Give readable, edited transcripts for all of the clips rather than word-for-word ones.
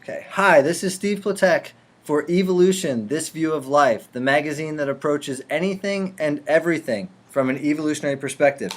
Okay. Hi, this is Steve Platek for Evolution, This View of Life, the magazine that approaches anything and everything from an evolutionary perspective.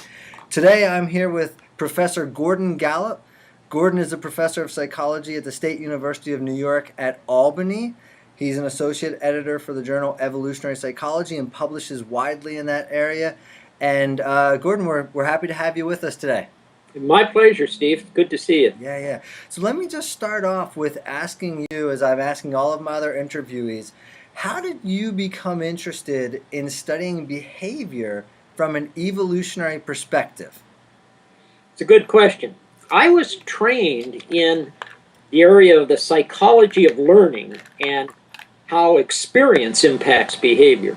Today I'm here with Professor Gordon Gallup. Gordon is a professor of psychology at the State University of New York at Albany. He's an associate editor for the journal Evolutionary Psychology and publishes widely in that area. And Gordon, we're happy to have you with us today. My pleasure, Steve. Good to see you. Yeah. So let me just start off with asking you, as I'm asking all of my other interviewees, how did you become interested in studying behavior from an evolutionary perspective? It's a good question. I was trained in the area of the psychology of learning and how experience impacts behavior.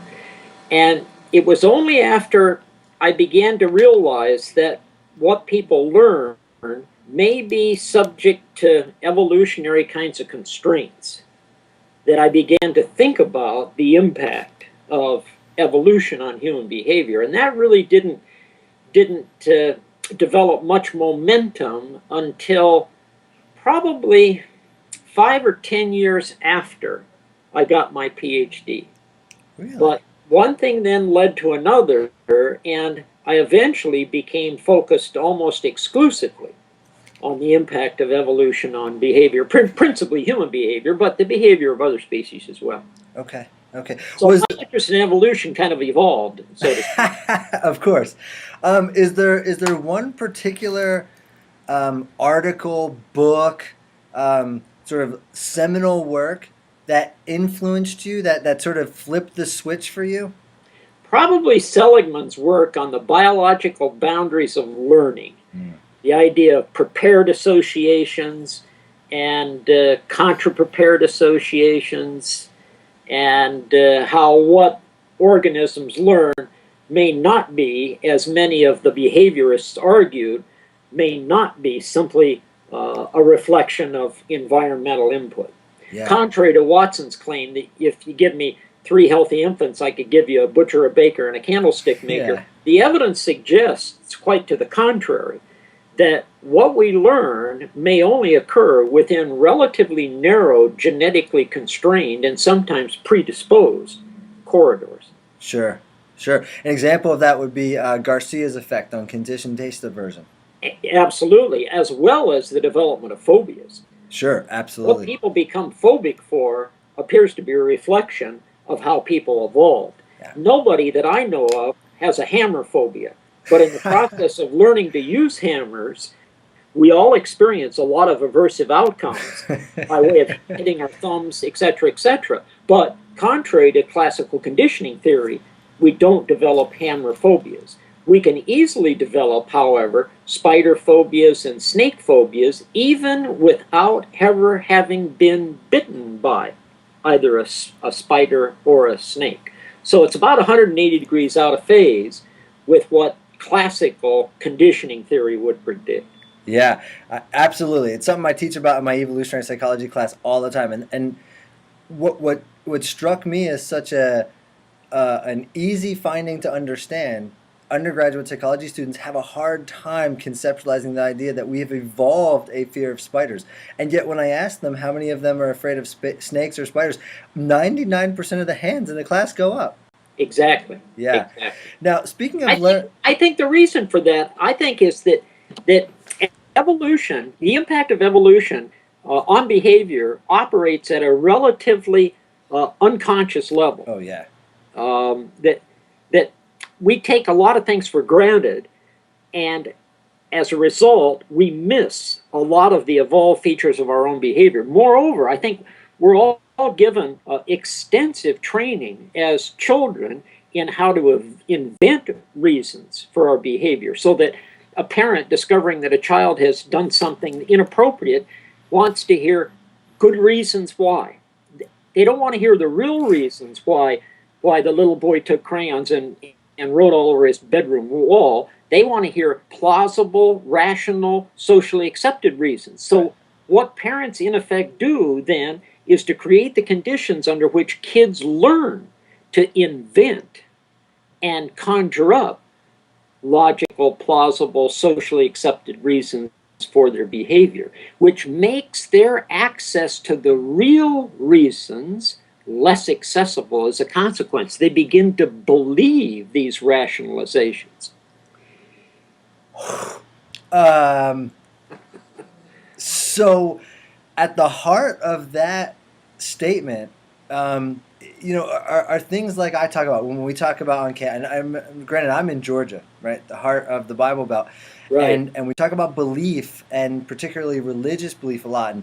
And it was only after I began to realize that what people learn may be subject to evolutionary kinds of constraints that I began to think about the impact of evolution on human behavior. And that really didn't develop much momentum until probably 5 or 10 years after I got my PhD. Really? But one thing then led to another, and I eventually became focused almost exclusively on the impact of evolution on behavior, principally human behavior, but the behavior of other species as well. Okay. So my interest in evolution kind of evolved, so to speak. Of course. Is there one particular article, book, sort of seminal work that influenced you, that sort of flipped the switch for you? Probably Seligman's work on the biological boundaries of learning. The idea of prepared associations and contra-prepared associations, and how what organisms learn may not be, as many of the behaviorists argued, may not be simply a reflection of environmental input. Yeah. Contrary to Watson's claim that if you give me 3 healthy infants, I could give you a butcher, a baker, and a candlestick maker. Yeah. The evidence suggests, quite to the contrary, that what we learn may only occur within relatively narrow, genetically constrained, and sometimes predisposed corridors. Sure. An example of that would be Garcia's effect on conditioned taste aversion. Absolutely, as well as the development of phobias. Sure, absolutely. What people become phobic for appears to be a reflection of how people evolved. Yeah. Nobody that I know of has a hammer phobia, but in the process of learning to use hammers, we all experience a lot of aversive outcomes by way of hitting our thumbs, etc., etc. But contrary to classical conditioning theory, we don't develop hammer phobias. We can easily develop, however, spider phobias and snake phobias, even without ever having been bitten by either a spider or a snake. So it's about 180 degrees out of phase with what classical conditioning theory would predict. Yeah, absolutely. It's something I teach about in my evolutionary psychology class all the time. And what struck me as such an easy finding to understand, undergraduate psychology students have a hard time conceptualizing the idea that we have evolved a fear of spiders. And yet when I ask them how many of them are afraid of snakes or spiders, 99% of the hands in the class go up. Exactly. Yeah. Exactly. Now, speaking of I think the reason for that, is that evolution, the impact of evolution on behavior operates at a relatively unconscious level. Oh, yeah. That we take a lot of things for granted, and as a result, we miss a lot of the evolved features of our own behavior. Moreover, I think we're all given extensive training as children in how to invent reasons for our behavior, so that a parent discovering that a child has done something inappropriate wants to hear good reasons why. They don't want to hear the real reasons why the little boy took crayons and wrote all over his bedroom wall. They want to hear plausible, rational, socially accepted reasons. So what parents in effect do then is to create the conditions under which kids learn to invent and conjure up logical, plausible, socially accepted reasons for their behavior, which makes their access to the real reasons less accessible as a consequence. They begin to believe these rationalizations. So at the heart of that statement, are things like I talk about when we talk about on campus. And granted, I'm in Georgia, right, the heart of the Bible Belt, Right. and we talk about belief and particularly religious belief a lot,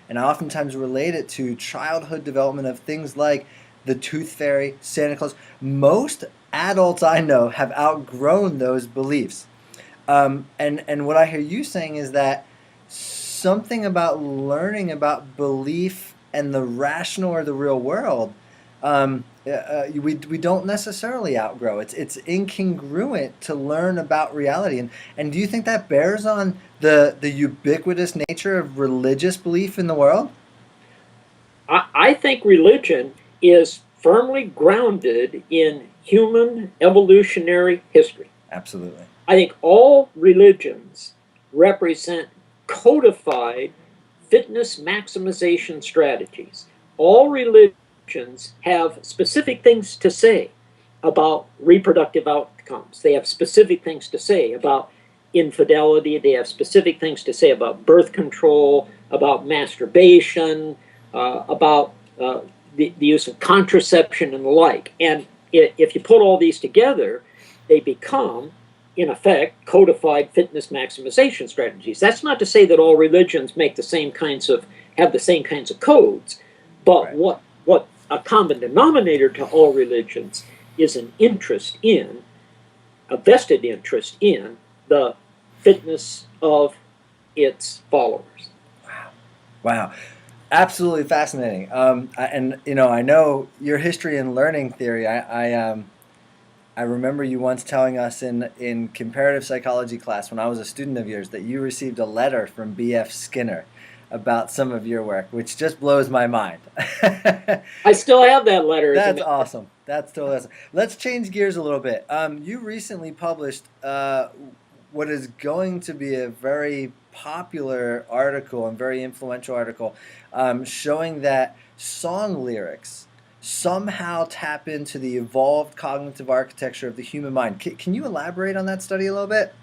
and I oftentimes relate it to childhood development of things like the Tooth Fairy, Santa Claus. Most adults I know have outgrown those beliefs, and what I hear you saying is that something about learning about belief and the rational or the real world, we don't necessarily outgrow. It's incongruent to learn about reality. And do you think that bears on the ubiquitous nature of religious belief in the world? I think religion is firmly grounded in human evolutionary history. Absolutely. I think all religions represent codified fitness maximization strategies. All religions have specific things to say about reproductive outcomes. They have specific things to say about infidelity. They have specific things to say about birth control, about masturbation, about the use of contraception and the like. And if you put all these together, they become, in effect, codified fitness maximization strategies. That's not to say that all religions have the same kinds of codes, but Right. what a common denominator to all religions is a vested interest in the fitness of its followers. Wow. Absolutely fascinating. I know your history in learning theory. I remember you once telling us in comparative psychology class when I was a student of yours that you received a letter from B.F. Skinner about some of your work, which just blows my mind. I still have that letter. That's awesome. That's totally awesome. Let's change gears a little bit. You recently published what is going to be a very popular article and very influential article, showing that song lyrics somehow tap into the evolved cognitive architecture of the human mind. Can you elaborate on that study a little bit?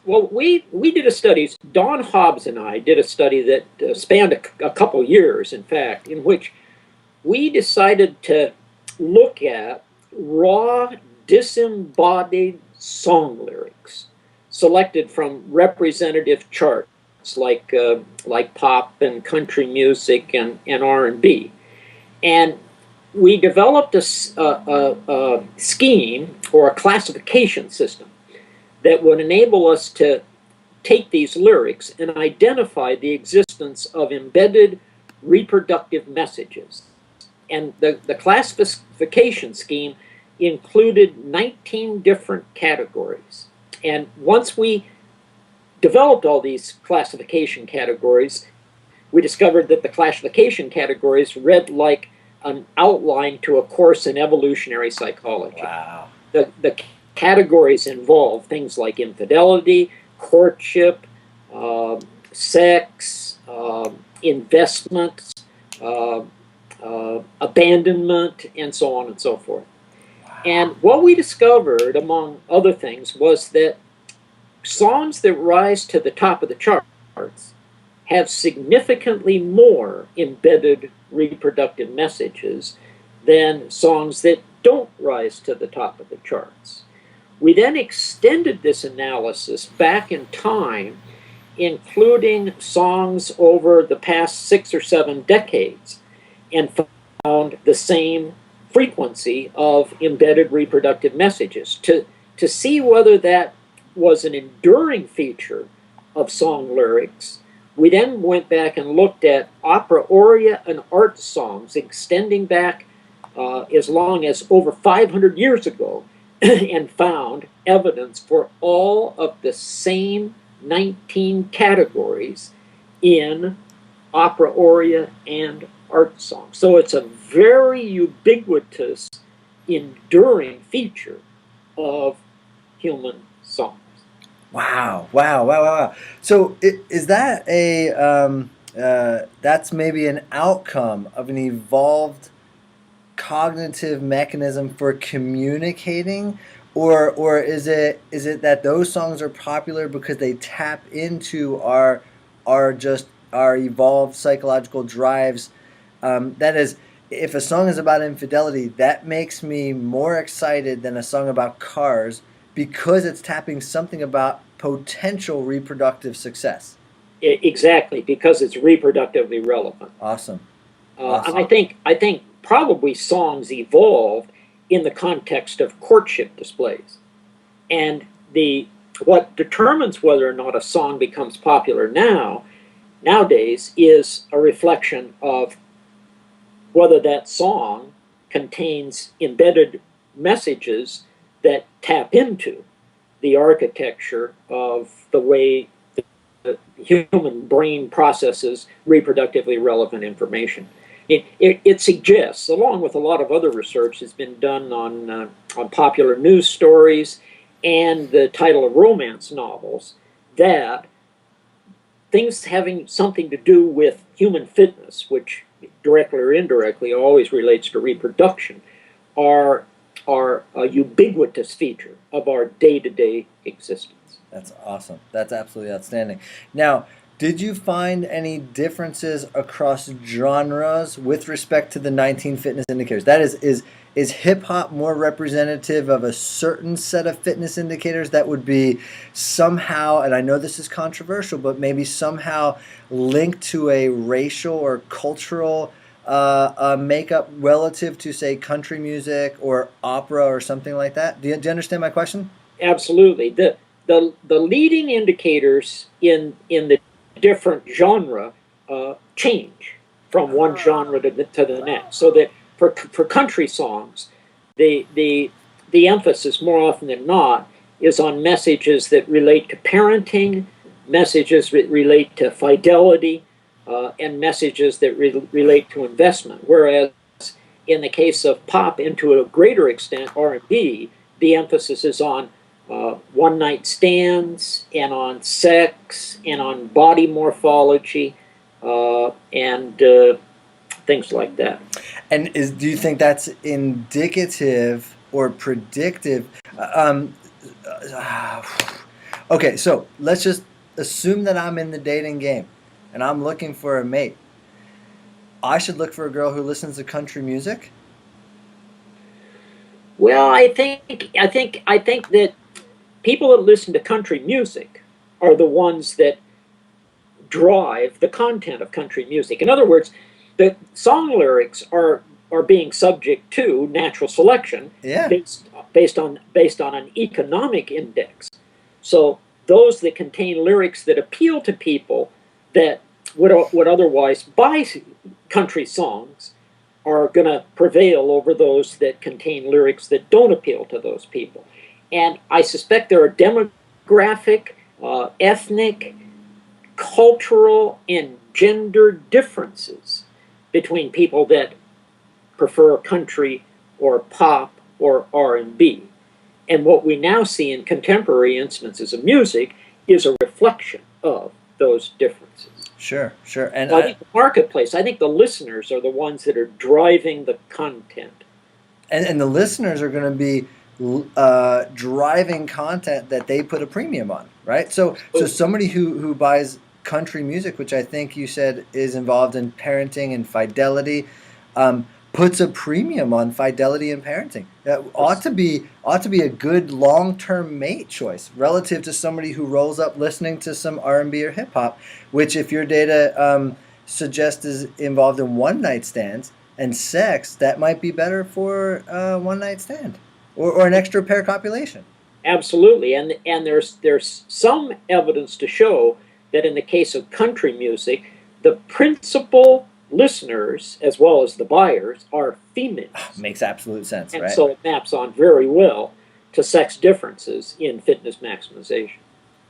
Well, we did a study. Don Hobbs and I did a study that spanned a couple years, in fact, in which we decided to look at raw, disembodied song lyrics selected from representative charts like pop and country music and R&B. And we developed a scheme or a classification system that would enable us to take these lyrics and identify the existence of embedded reproductive messages. And the classification scheme included 19 different categories. And once we developed all these classification categories, we discovered that the classification categories read like an outline to a course in evolutionary psychology. Wow. The categories involve things like infidelity, courtship, sex, investments, abandonment, and so on and so forth. And what we discovered, among other things, was that songs that rise to the top of the charts have significantly more embedded reproductive messages than songs that don't rise to the top of the charts. We then extended this analysis back in time, including songs over the past 6 or 7 decades, and found the same frequency of embedded reproductive messages to see whether that was an enduring feature of song lyrics. We then went back and looked at opera aria and art songs extending back as long as over 500 years ago and found evidence for all of the same 19 categories in opera aria and art songs. So it's a very ubiquitous, enduring feature of human songs. Wow, wow, wow, wow, wow. So is that that's maybe an outcome of an evolved cognitive mechanism for communicating, or is it that those songs are popular because they tap into our evolved psychological drives? That is, if a song is about infidelity, that makes me more excited than a song about cars because it's tapping something about potential reproductive success. Exactly, because it's reproductively relevant. Awesome, And awesome. I think probably songs evolved in the context of courtship displays. And the what determines whether or not a song becomes popular nowadays is a reflection of whether that song contains embedded messages that tap into the architecture of the way the human brain processes reproductively relevant information. It suggests, along with a lot of other research that's been done on popular news stories and the title of romance novels, that things having something to do with human fitness, which directly or indirectly always relates to reproduction, are are a ubiquitous feature of our day-to-day existence. That's awesome. That's absolutely outstanding. Now, did you find any differences across genres with respect to the 19 fitness indicators? That is hip hop more representative of a certain set of fitness indicators that would be somehow, and I know this is controversial, but maybe somehow linked to a racial or cultural makeup relative to, say, country music or opera or something like that? Do you understand my question? Absolutely. The leading indicators in the different genre change from one genre to the next. So that for country songs, the emphasis more often than not is on messages that relate to parenting, messages that relate to fidelity, and messages that relate to investment. Whereas in the case of pop, and to a greater extent R&B, the emphasis is on one night stands and on sex and on body morphology and things like that. And do you think that's indicative or predictive? Um, uh, okay, so let's just assume that I'm in the dating game and I'm looking for a mate. I should look for a girl who listens to country music. Well, I think that people that listen to country music are the ones that drive the content of country music. In other words, the song lyrics are being subject to natural selection Yeah. based on an economic index. So those that contain lyrics that appeal to people that would otherwise buy country songs are going to prevail over those that contain lyrics that don't appeal to those people. And I suspect there are demographic, ethnic, cultural, and gender differences between people that prefer country or pop or R&B. And what we now see in contemporary instances of music is a reflection of those differences. Sure, sure. And So I think the marketplace, I think the listeners are the ones that are driving the content. and the listeners are going to be driving content that they put a premium on, right? So somebody who buys country music, which I think you said is involved in parenting and fidelity, puts a premium on fidelity and parenting. That ought to be a good long term mate choice relative to somebody who rolls up listening to some R&B or hip hop, which, if your data suggests is involved in one night stands and sex, that might be better for one night stand or an extra pair copulation. Absolutely, and there's some evidence to show that in the case of country music, the principal listeners as well as the buyers are females, Makes absolute sense, and right? so it maps on very well to sex differences in fitness maximization.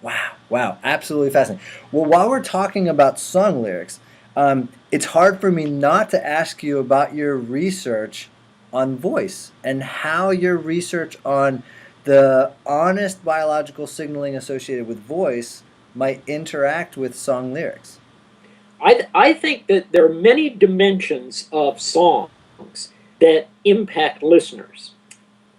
Wow, wow, absolutely fascinating. Well, while we're talking about song lyrics, it's hard for me not to ask you about your research on voice and how your research on the honest biological signaling associated with voice might interact with song lyrics. I think that there are many dimensions of songs that impact listeners.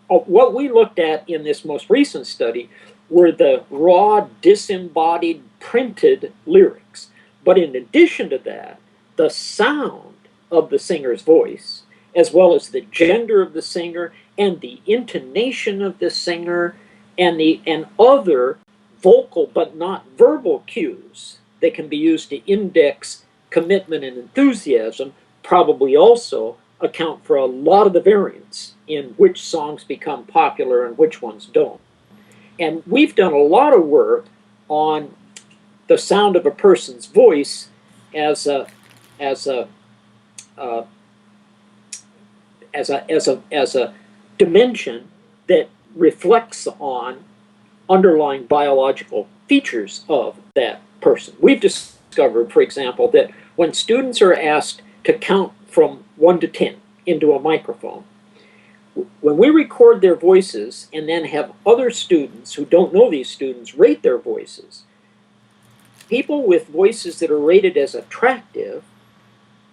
What we looked at in this most recent study were the raw, disembodied, printed lyrics. But in addition to that, the sound of the singer's voice, as well as the gender of the singer and the intonation of the singer and other vocal but not verbal cues that can be used to index commitment and enthusiasm, probably also account for a lot of the variance in which songs become popular and which ones don't. And we've done a lot of work on the sound of a person's voice as a dimension that reflects on underlying biological features of that person. We've discovered, for example, that when students are asked to count from 1 to 10 into a microphone, when we record their voices and then have other students who don't know these students rate their voices, people with voices that are rated as attractive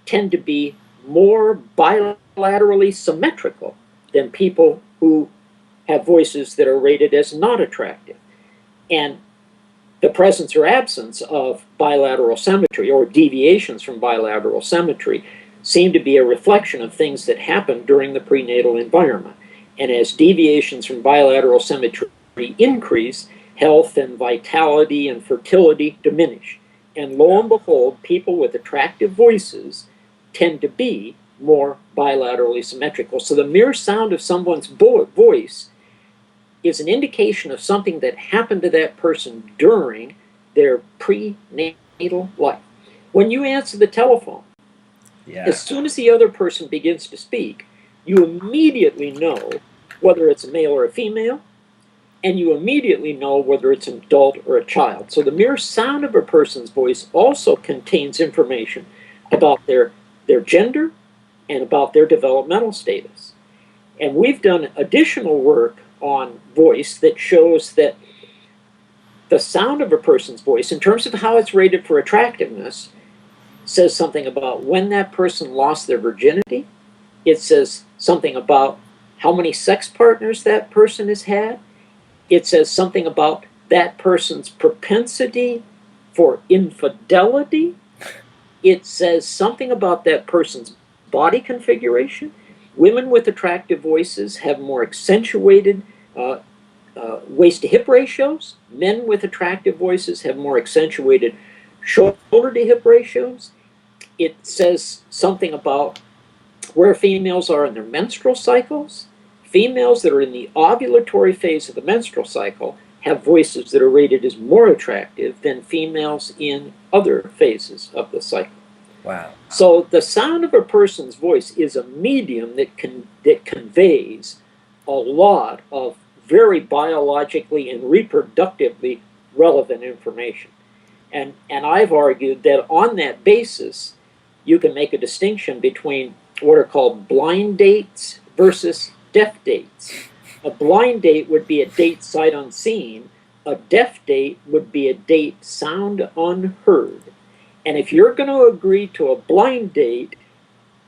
tend to be more bilaterally symmetrical than people who have voices that are rated as not attractive. And the presence or absence of bilateral symmetry or deviations from bilateral symmetry seem to be a reflection of things that happen during the prenatal environment. And as deviations from bilateral symmetry increase, health and vitality and fertility diminish. And lo and behold, people with attractive voices tend to be more bilaterally symmetrical. So the mere sound of someone's voice is an indication of something that happened to that person during their prenatal life. When you answer the telephone, as soon as the other person begins to speak, you immediately know whether it's a male or a female, and you immediately know whether it's an adult or a child. So the mere sound of a person's voice also contains information about their gender and about their developmental status. And we've done additional work on voice that shows that the sound of a person's voice, in terms of how it's rated for attractiveness, says something about when that person lost their virginity. It says something about how many sex partners that person has had. It says something about that person's propensity for infidelity. It says something about that person's body configuration. Women with attractive voices have more accentuated waist to hip ratios. Men with attractive voices have more accentuated shoulder to hip ratios. It says something about where females are in their menstrual cycles. Females that are in the ovulatory phase of the menstrual cycle have voices that are rated as more attractive than females in other phases of the cycle. Wow. So the sound of a person's voice is a medium that conveys a lot of very biologically and reproductively relevant information. And I've argued that on that basis, you can make a distinction between what are called blind dates versus deaf dates. A blind date would be a date sight unseen. A deaf date would be a date sound unheard. And if you're going to agree to a blind date,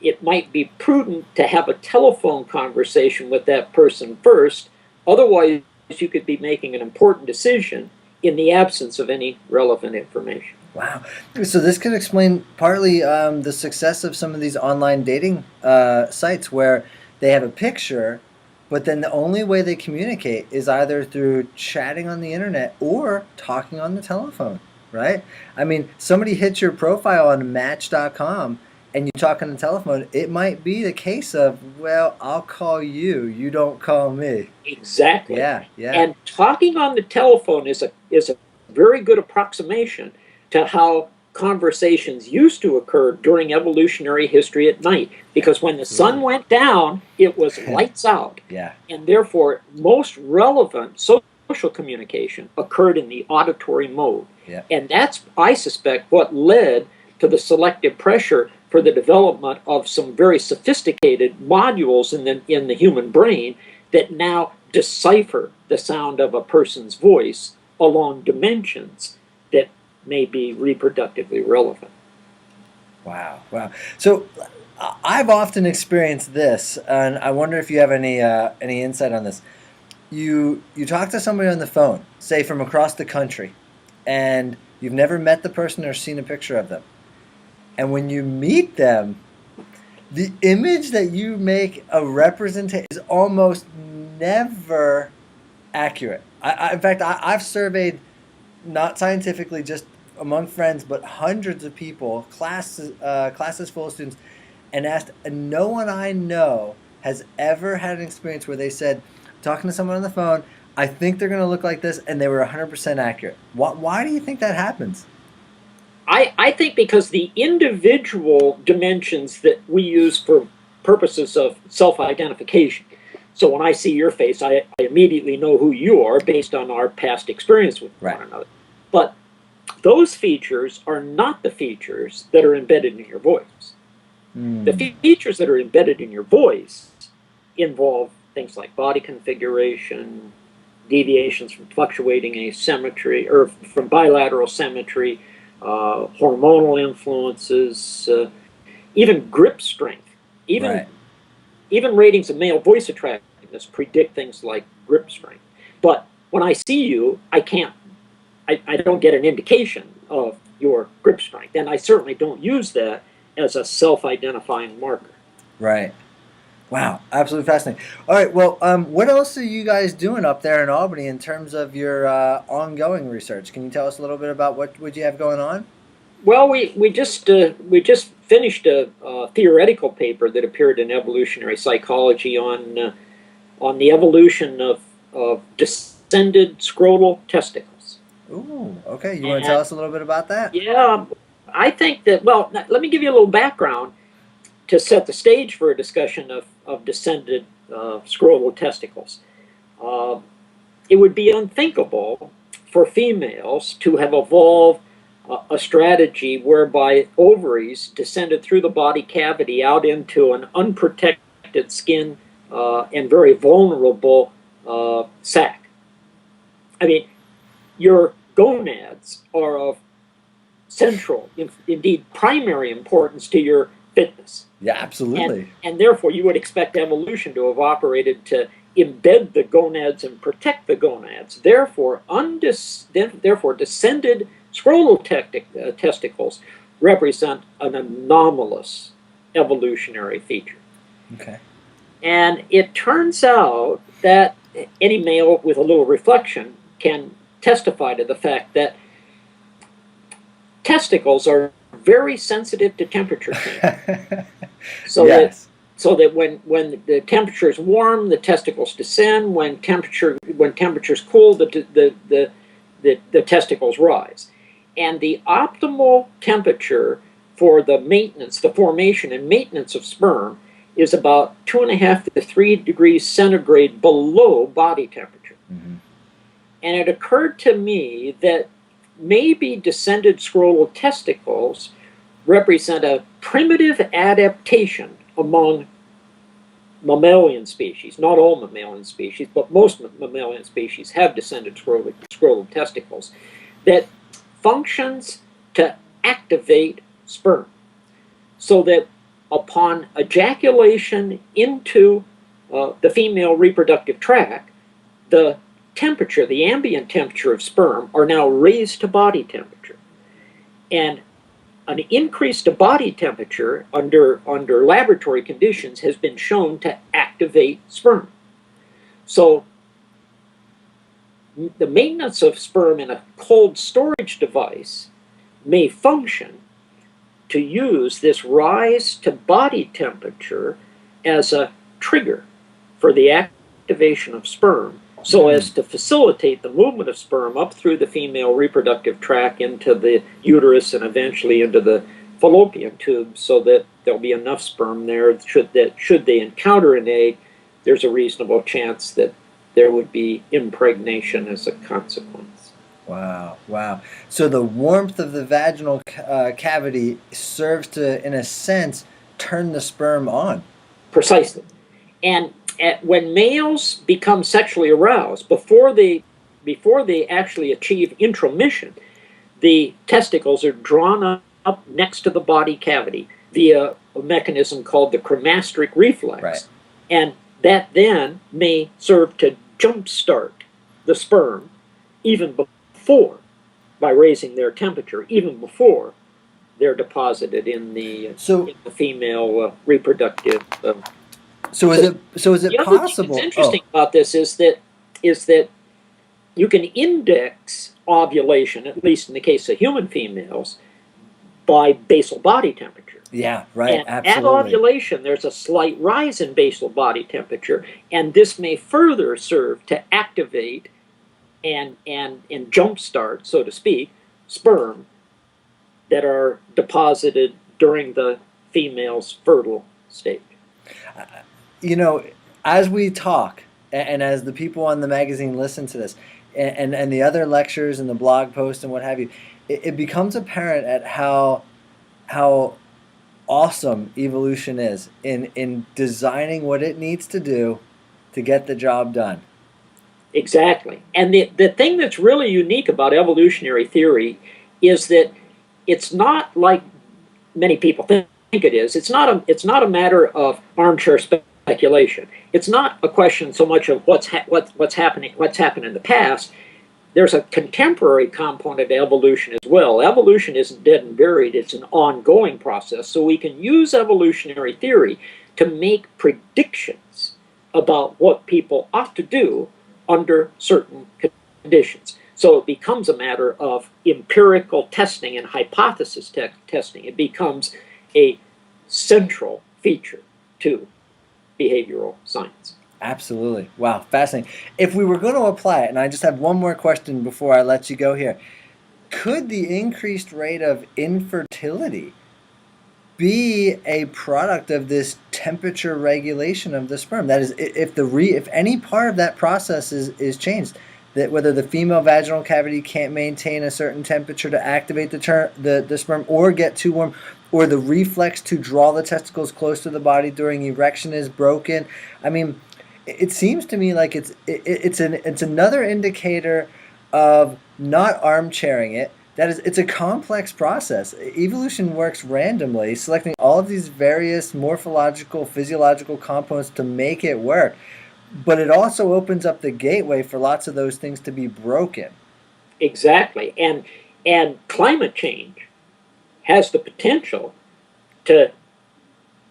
it might be prudent to have a telephone conversation with that person first. Otherwise, you could be making an important decision in the absence of any relevant information. Wow. So this could explain partly the success of some of these online dating sites where they have a picture, but then the only way they communicate is either through chatting on the internet or talking on the telephone, right? I mean, somebody hits your profile on Match.com and you talk on the telephone, it might be the case of, well, I'll call you, you don't call me. Exactly. Yeah. And talking on the telephone is a very good approximation to how conversations used to occur during evolutionary history at night. Because when the sun went down, it was lights out. Yeah. And therefore, most relevant social communication occurred in the auditory mode. Yeah. And that's, I suspect, what led to the selective pressure for the development of some very sophisticated modules in the human brain that now decipher the sound of a person's voice along dimensions that may be reproductively relevant. Wow, wow. So I've often experienced this, and I wonder if you have any insight on this. You talk to somebody on the phone, say from across the country, and you've never met the person or seen a picture of them. And when you meet them, the image that you make a representation is almost never accurate. In fact, I've surveyed, not scientifically, just among friends, but hundreds of people, classes full of students, and asked, and no one I know has ever had an experience where they said, talking to someone on the phone, I think they're going to look like this, and they were 100% accurate. Why do you think that happens? I think because the individual dimensions that we use for purposes of self-identification. So when I see your face, I immediately know who you are based on our past experience with one another. But those features are not the features that are embedded in your voice. The features that are embedded in your voice involve things like body configuration, deviations from fluctuating asymmetry, or from bilateral symmetry, hormonal influences, even grip strength, even ratings of male voice attractiveness predict things like grip strength. But when I see you, I don't get an indication of your grip strength, and I certainly don't use that as a self-identifying marker. Right. Wow, absolutely fascinating. All right, well, what else are you guys doing up there in Albany in terms of your ongoing research? Can you tell us a little bit about what you have going on? Well, we just finished a theoretical paper that appeared in Evolutionary Psychology on the evolution of descended scrotal testicles. Ooh, okay. You want to tell us a little bit about that? Yeah, I think that, well, let me give you a little background to set the stage for a discussion of descended scrotal testicles. It would be unthinkable for females to have evolved a strategy whereby ovaries descended through the body cavity out into an unprotected skin and very vulnerable sac. I mean, your gonads are of central, indeed primary importance to your fitness. Yeah, absolutely. And therefore, you would expect evolution to have operated to embed the gonads and protect the gonads. Therefore, descended scrotal testicles represent an anomalous evolutionary feature. Okay. And it turns out that any male with a little reflection can testify to the fact that testicles are very sensitive to temperature change. So that when the temperature is warm, the testicles descend. When temperature is cool, the testicles rise. And the optimal temperature for the maintenance, the formation and maintenance of sperm is about 2.5 to 3 degrees centigrade below body temperature. Mm-hmm. And it occurred to me that maybe descended scrotal testicles represent a primitive adaptation among mammalian species. Not all mammalian species, but most mammalian species have descended scrotal testicles that functions to activate sperm, so that upon ejaculation into the female reproductive tract, the temperature, the ambient temperature of sperm, are now raised to body temperature. And an increase to body temperature under laboratory conditions has been shown to activate sperm. So the maintenance of sperm in a cold storage device may function to use this rise to body temperature as a trigger for the activation of sperm, so as to facilitate the movement of sperm up through the female reproductive tract into the uterus and eventually into the fallopian tube, so that there'll be enough sperm there should they encounter an egg, there's a reasonable chance that there would be impregnation as a consequence. Wow, wow. So the warmth of the vaginal cavity serves to, in a sense, turn the sperm on. Precisely. And when males become sexually aroused, before they actually achieve intromission, the testicles are drawn up next to the body cavity via a mechanism called the cremasteric reflex. Right. And that then may serve to jumpstart the sperm even before, by raising their temperature, even before they're deposited in the female reproductive. So is it The other thing possible? that's interesting about this is that you can index ovulation, at least in the case of human females, by basal body temperature. Yeah, right, And absolutely. at ovulation, there's a slight rise in basal body temperature, and this may further serve to activate and jumpstart, so to speak, sperm that are deposited during the female's fertile stage. You know, as we talk, and as the people on the magazine listen to this, and the other lectures and the blog posts and what have you, it becomes apparent at how awesome evolution is in designing what it needs to do to get the job done. Exactly. And the thing that's really unique about evolutionary theory is that it's not like many people think it is. It's not a matter of armchair speculation. It's not a question so much of what's happened in the past. There's a contemporary component to evolution as well. Evolution isn't dead and buried. It's an ongoing process. So we can use evolutionary theory to make predictions about what people ought to do under certain conditions. So it becomes a matter of empirical testing and hypothesis testing. It becomes a central feature to behavioral science. Absolutely. Wow, fascinating. If we were going to apply it, and I just have one more question before I let you go here, could the increased rate of infertility be a product of this temperature regulation of the sperm? That is, if any part of that process is changed, that whether the female vaginal cavity can't maintain a certain temperature to activate the sperm or get too warm, or the reflex to draw the testicles close to the body during erection is broken. I mean, it seems to me like it's another indicator of not armchairing it. That is, it's a complex process. Evolution works randomly, selecting all of these various morphological, physiological components to make it work. But it also opens up the gateway for lots of those things to be broken. Exactly. And climate change has the potential to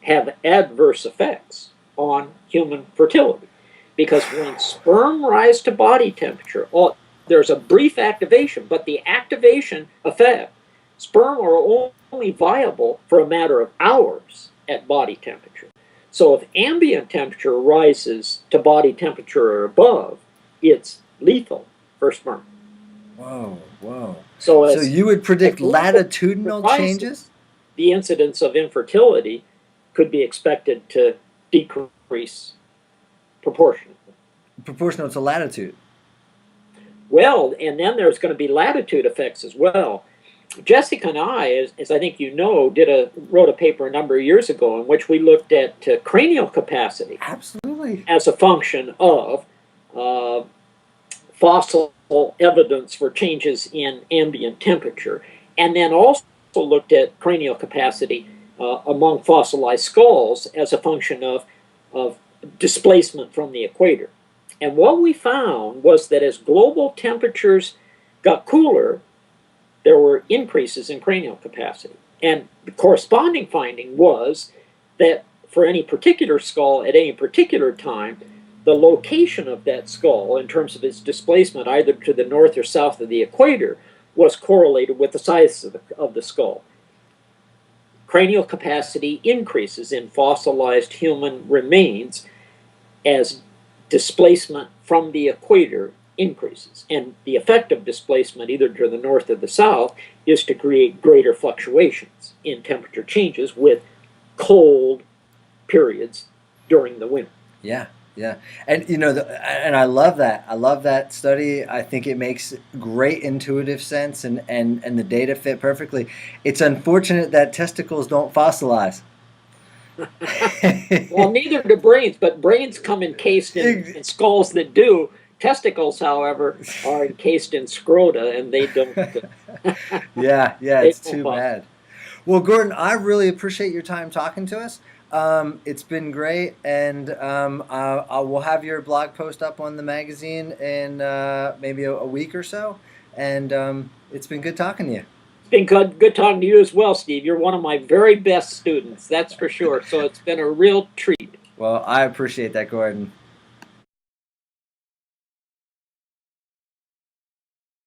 have adverse effects on human fertility. Because when sperm rise to body temperature, there's a brief activation, but the activation effect, sperm are only viable for a matter of hours at body temperature. So if ambient temperature rises to body temperature or above, it's lethal for sperm. Whoa. So you would predict latitudinal changes? The incidence of infertility could be expected to decrease proportionately. Proportional to latitude. Well, and then there's going to be latitude effects as well. Jessica and I, as I think you know, wrote a paper a number of years ago in which we looked at cranial capacity. Absolutely. As a function of fossil evidence for changes in ambient temperature, and then also looked at cranial capacity among fossilized skulls as a function of displacement from the equator. And what we found was that as global temperatures got cooler, there were increases in cranial capacity. And the corresponding finding was that for any particular skull at any particular time, the location of that skull in terms of its displacement either to the north or south of the equator was correlated with the size of the skull. Cranial capacity increases in fossilized human remains as displacement from the equator increases. And the effect of displacement, either to the north or the south, is to create greater fluctuations in temperature changes with cold periods during the winter. Yeah. And and I love that. I love that study. I think it makes great intuitive sense, and the data fit perfectly. It's unfortunate that testicles don't fossilize. Well, neither do brains, but brains come encased in skulls that do. Testicles, however, are encased in scrota, and they don't. Yeah, yeah, They it's don't too bust. bad. Well, Gordon, I really appreciate your time talking to us. It's been great, and I will have your blog post up on the magazine in maybe a week or so. And it's been good talking to you. It's been good talking to you as well, Steve. You're one of my very best students, that's for sure. So it's been a real treat. Well, I appreciate that, Gordon.